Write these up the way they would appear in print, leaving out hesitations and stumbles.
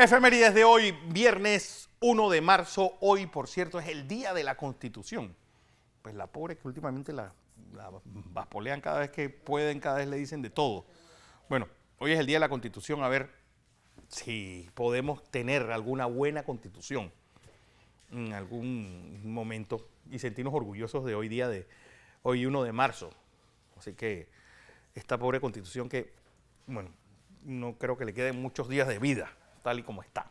Efemérides de hoy, viernes 1 de marzo. Hoy, por cierto, es el Día de la Constitución. Pues la pobre que últimamente la vaspolean cada vez que pueden, cada vez le dicen de todo. Bueno, hoy es el Día de la Constitución. A ver si podemos tener alguna buena Constitución en algún momento y sentirnos orgullosos de hoy día de hoy 1 de marzo. Así que esta pobre Constitución que, bueno, no creo que le queden muchos días de vida, tal y como está.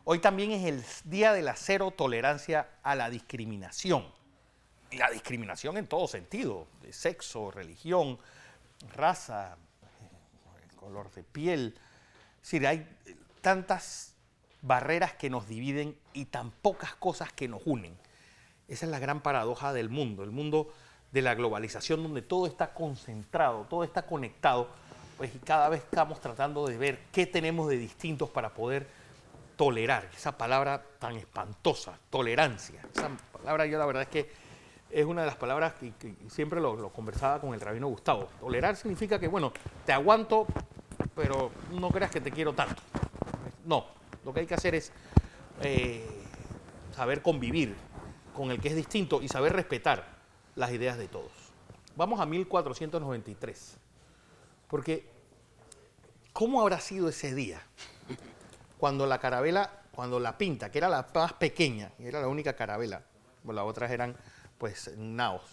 Hoy también es el Día de la Cero Tolerancia a la Discriminación. Y la discriminación en todo sentido, de sexo, religión, raza, color de piel. Es decir, hay tantas barreras que nos dividen y tan pocas cosas que nos unen. Esa es la gran paradoja del mundo, el mundo de la globalización, donde todo está concentrado, todo está conectado, pues y cada vez estamos tratando de ver qué tenemos de distintos para poder tolerar, esa palabra tan espantosa, tolerancia. Esa palabra yo la verdad es que es una de las palabras que siempre lo conversaba con el rabino Gustavo. Tolerar significa que, bueno, te aguanto, pero no creas que te quiero tanto. No, lo que hay que hacer es saber convivir con el que es distinto y saber respetar las ideas de todos. Vamos a 1493, porque ¿cómo habrá sido ese día? Cuando la carabela, cuando la Pinta, que era la más pequeña, era la única carabela, bueno, las otras eran pues naos,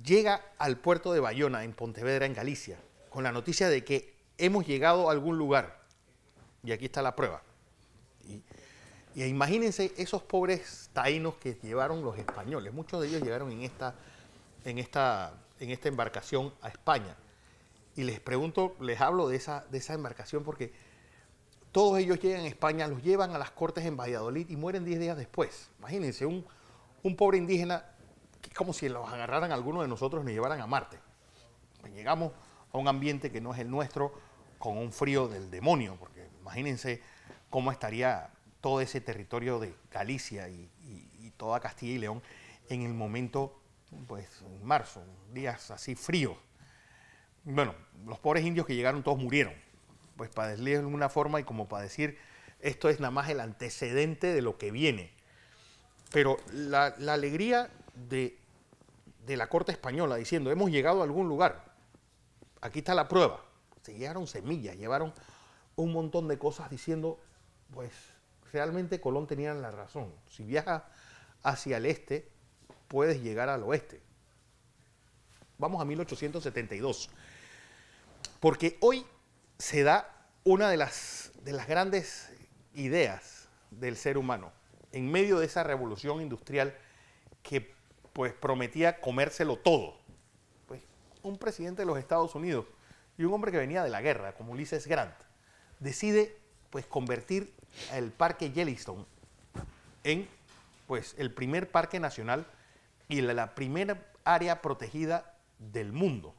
llega al puerto de Bayona, en Pontevedra, en Galicia, con la noticia de que hemos llegado a algún lugar, y aquí está la prueba. Y imagínense esos pobres taínos que llevaron los españoles, muchos de ellos llegaron en esta embarcación a España, y les pregunto, les hablo de esa embarcación porque todos ellos llegan a España, los llevan a las cortes en Valladolid y mueren 10 días después. Imagínense, un pobre indígena, que es como si los agarraran algunos de nosotros y nos llevaran a Marte. Pues llegamos a un ambiente que no es el nuestro, con un frío del demonio, porque imagínense cómo estaría todo ese territorio de Galicia y toda Castilla y León en el momento, pues en marzo, días así fríos. Bueno, los pobres indios que llegaron todos murieron, pues para decirles de alguna forma y como para decir, esto es nada más el antecedente de lo que viene. Pero la alegría de la corte española diciendo, hemos llegado a algún lugar, aquí está la prueba. Se llevaron semillas, llevaron un montón de cosas diciendo, pues realmente Colón tenía la razón. Si viajas hacia el este, puedes llegar al oeste. Vamos a 1872, porque hoy se da una de las grandes ideas del ser humano, en medio de esa revolución industrial que pues prometía comérselo todo. Pues un presidente de los Estados Unidos y un hombre que venía de la guerra, como Ulysses Grant, decide pues convertir el parque Yellowstone en pues el primer parque nacional y la primera área protegida del mundo,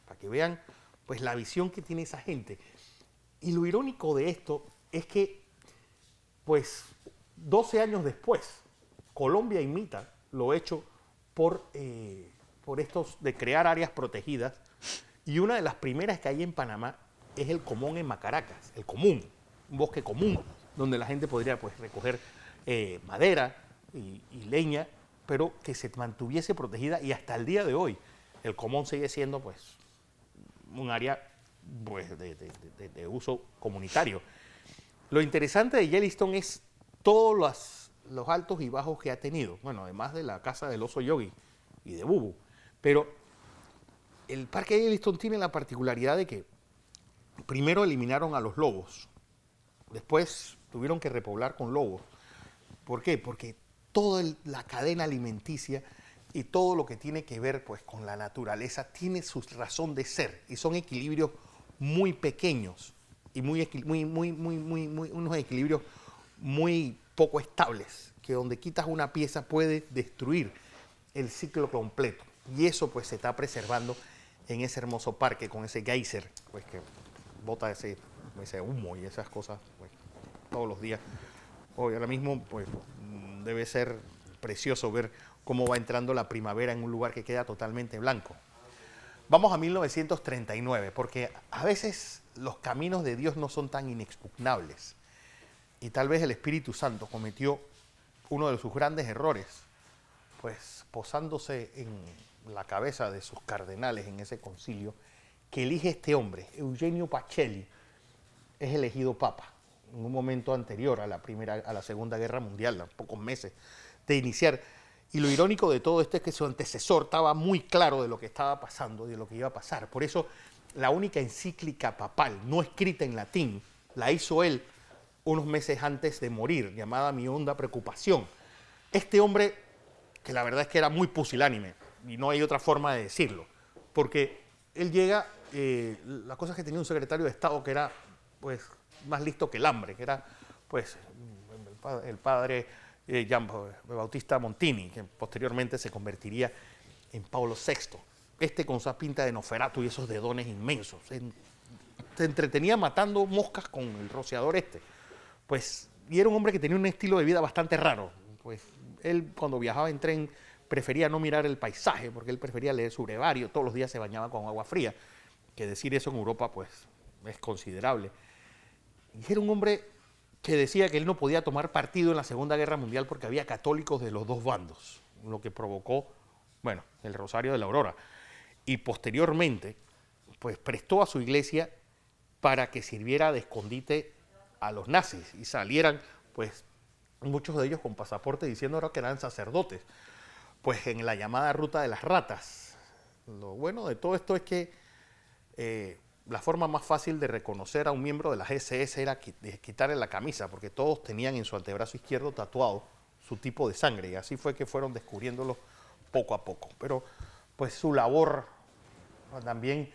para que vean pues la visión que tiene esa gente. Y lo irónico de esto es que pues 12 años después Colombia imita lo hecho por estos de crear áreas protegidas, y una de las primeras que hay en Panamá es el Común en Macaracas, el Común, un bosque común donde la gente podría pues recoger madera y leña, pero que se mantuviese protegida, y hasta el día de hoy el Común sigue siendo pues un área pues, de uso comunitario. Lo interesante de Yellowstone es todos los altos y bajos que ha tenido, bueno, además de la casa del oso Yogi y de Bubu, pero el parque de Yellowstone tiene la particularidad de que primero eliminaron a los lobos, después tuvieron que repoblar con lobos. ¿Por qué? Porque toda la cadena alimenticia y todo lo que tiene que ver pues, con la naturaleza tiene su razón de ser, y son equilibrios muy pequeños y unos equilibrios muy poco estables, que donde quitas una pieza puede destruir el ciclo completo, y eso pues se está preservando en ese hermoso parque con ese geyser pues, que bota ese humo y esas cosas pues, todos los días. Hoy ahora mismo pues debe ser precioso ver cómo va entrando la primavera en un lugar que queda totalmente blanco. Vamos a 1939, porque a veces los caminos de Dios no son tan inexpugnables. y tal vez el Espíritu Santo cometió uno de sus grandes errores, pues posándose en la cabeza de sus cardenales en ese concilio, que elige este hombre, Eugenio Pacelli, es elegido papa en un momento anterior a la Segunda Guerra Mundial, a pocos meses de iniciar. Y lo irónico de todo esto es que su antecesor estaba muy claro de lo que estaba pasando y de lo que iba a pasar. Por eso la única encíclica papal no escrita en latín la hizo él unos meses antes de morir, llamada Mi honda preocupación. Este hombre, que la verdad es que era muy pusilánime, y no hay otra forma de decirlo, porque él llega, la cosa es que tenía un secretario de Estado que era pues más listo que el hambre, que era pues el padre Gian Bautista Montini, que posteriormente se convertiría en Pablo VI. Este con esa pinta de Noferatu y esos dedones inmensos. Se entretenía matando moscas con el rociador este. Pues, y era un hombre que tenía un estilo de vida bastante raro. Pues él cuando viajaba en tren prefería no mirar el paisaje, porque él prefería leer su brevario, todos los días se bañaba con agua fría, que decir eso en Europa pues es considerable. Y era un hombre que decía que él no podía tomar partido en la Segunda Guerra Mundial porque había católicos de los dos bandos, lo que provocó, bueno, el Rosario de la Aurora. Y posteriormente, pues prestó a su iglesia para que sirviera de escondite a los nazis y salieran, pues, muchos de ellos con pasaporte diciendo ahora que eran sacerdotes, pues en la llamada ruta de las ratas. Lo bueno de todo esto es que la forma más fácil de reconocer a un miembro de las SS era quitarle la camisa, porque todos tenían en su antebrazo izquierdo tatuado su tipo de sangre, y así fue que fueron descubriéndolo poco a poco. Pero pues su labor también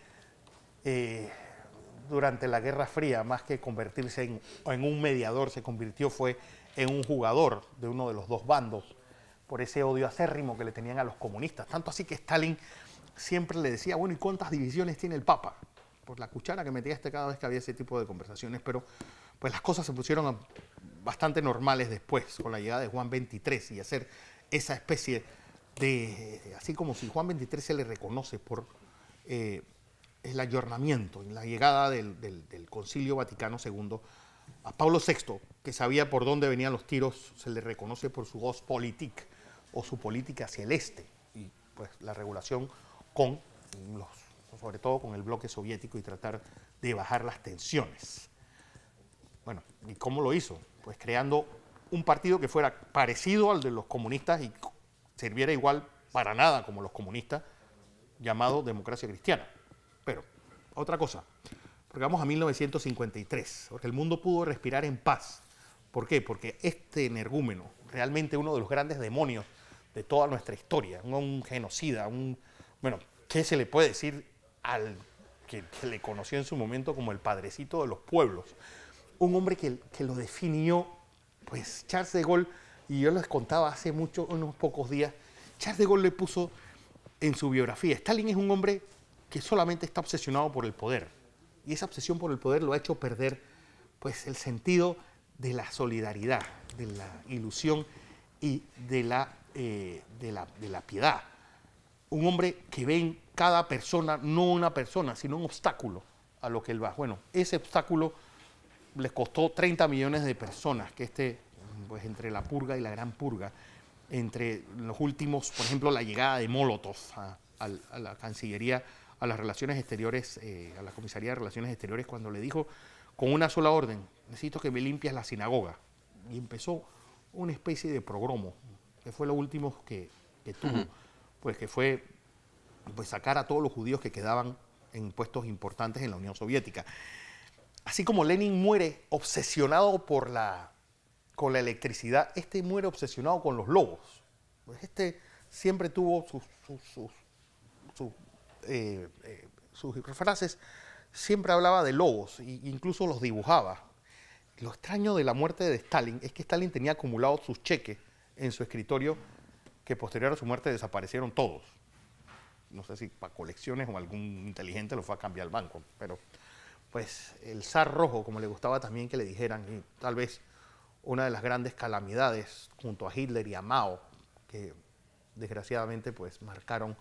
durante la Guerra Fría, más que convertirse en un mediador, se convirtió fue en un jugador de uno de los dos bandos, por ese odio acérrimo que le tenían a los comunistas. Tanto así que Stalin siempre le decía, bueno, ¿y cuántas divisiones tiene el Papa? Por la cuchara que metía cada vez que había ese tipo de conversaciones, pero pues las cosas se pusieron bastante normales después, con la llegada de Juan XXIII y hacer esa especie de, así como si Juan XXIII se le reconoce por el ayornamiento, en la llegada del Concilio Vaticano II, a Pablo VI, que sabía por dónde venían los tiros, se le reconoce por su Ostpolitik, o su política hacia el este, y pues la regulación con sobre todo con el bloque soviético y tratar de bajar las tensiones. Bueno, ¿y cómo lo hizo? Pues creando un partido que fuera parecido al de los comunistas y sirviera igual para nada como los comunistas, llamado Democracia Cristiana. Pero, otra cosa, porque vamos a 1953, porque el mundo pudo respirar en paz. ¿Por qué? Porque este energúmeno, realmente uno de los grandes demonios de toda nuestra historia, un genocida, bueno, ¿qué se le puede decir al que le conoció en su momento como el padrecito de los pueblos? Un hombre que lo definió, pues Charles de Gaulle, y yo les contaba hace unos pocos días, Charles de Gaulle le puso en su biografía, Stalin es un hombre que solamente está obsesionado por el poder, y esa obsesión por el poder lo ha hecho perder pues el sentido de la solidaridad, de la ilusión y de la piedad. Un hombre que ve en cada persona, no una persona, sino un obstáculo a lo que él va. Bueno, ese obstáculo les costó 30 millones de personas, que pues entre la purga y la gran purga, entre los últimos, por ejemplo, la llegada de Molotov a la Cancillería, a las Relaciones Exteriores, a la Comisaría de Relaciones Exteriores, cuando le dijo con una sola orden, necesito que me limpies la sinagoga. Y empezó una especie de progromo, que fue lo último que tuvo, pues que fue pues, sacar a todos los judíos que quedaban en puestos importantes en la Unión Soviética. Así como Lenin muere obsesionado con la electricidad, muere obsesionado con los lobos. Pues siempre tuvo sus frases, siempre hablaba de lobos e incluso los dibujaba. Lo extraño de la muerte de Stalin es que Stalin tenía acumulados sus cheques en su escritorio que posterior a su muerte desaparecieron todos. No sé si para colecciones o algún inteligente lo fue a cambiar al banco, pero pues el zar rojo, como le gustaba también que le dijeran, y tal vez una de las grandes calamidades junto a Hitler y a Mao, que desgraciadamente pues marcaron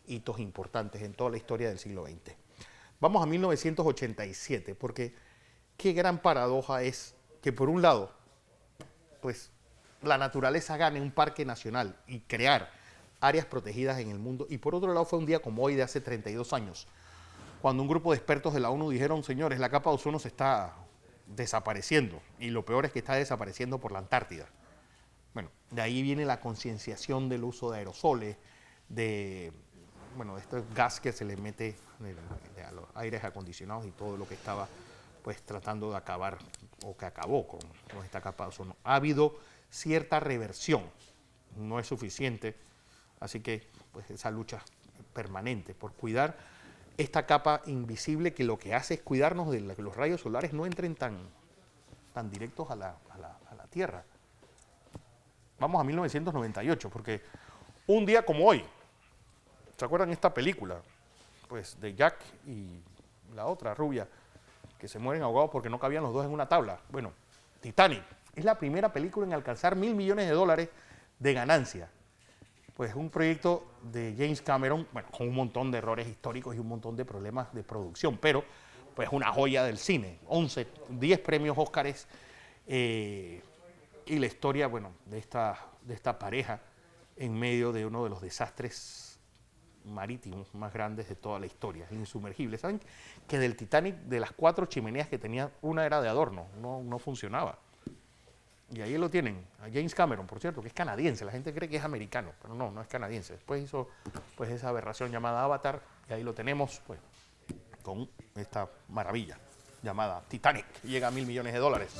hitos importantes en toda la historia del siglo XX. Vamos a 1987, porque qué gran paradoja es que por un lado pues la naturaleza gane un parque nacional y crear áreas protegidas en el mundo. Y por otro lado fue un día como hoy de hace 32 años, cuando un grupo de expertos de la ONU dijeron, señores, la capa de ozono se está desapareciendo y lo peor es que está desapareciendo por la Antártida. Bueno, de ahí viene la concienciación del uso de aerosoles, de este gas que se le mete a los aires acondicionados y todo lo que estaba pues tratando de acabar o que acabó con esta capa de ozono. Ha habido cierta reversión, no es suficiente, así que pues esa lucha permanente por cuidar esta capa invisible que lo que hace es cuidarnos de que los rayos solares no entren tan directos a la Tierra. Vamos a 1998, porque un día como hoy, ¿se acuerdan esta película? Pues de Jack y la otra rubia, que se mueren ahogados porque no cabían los dos en una tabla. Bueno, Titanic es la primera película en alcanzar $1.000 millones de ganancia. Pues un proyecto de James Cameron, bueno, con un montón de errores históricos y un montón de problemas de producción, pero pues una joya del cine. 10 premios Óscares y la historia, bueno, de esta pareja en medio de uno de los desastres marítimos más grandes de toda la historia, el insumergible. ¿Saben que del Titanic, de las 4 chimeneas que tenía, una era de adorno, no funcionaba? Y ahí lo tienen, a James Cameron, por cierto, que es canadiense. La gente cree que es americano, pero no es canadiense. Después hizo pues esa aberración llamada Avatar, y ahí lo tenemos pues con esta maravilla llamada Titanic, que llega a $1.000 millones.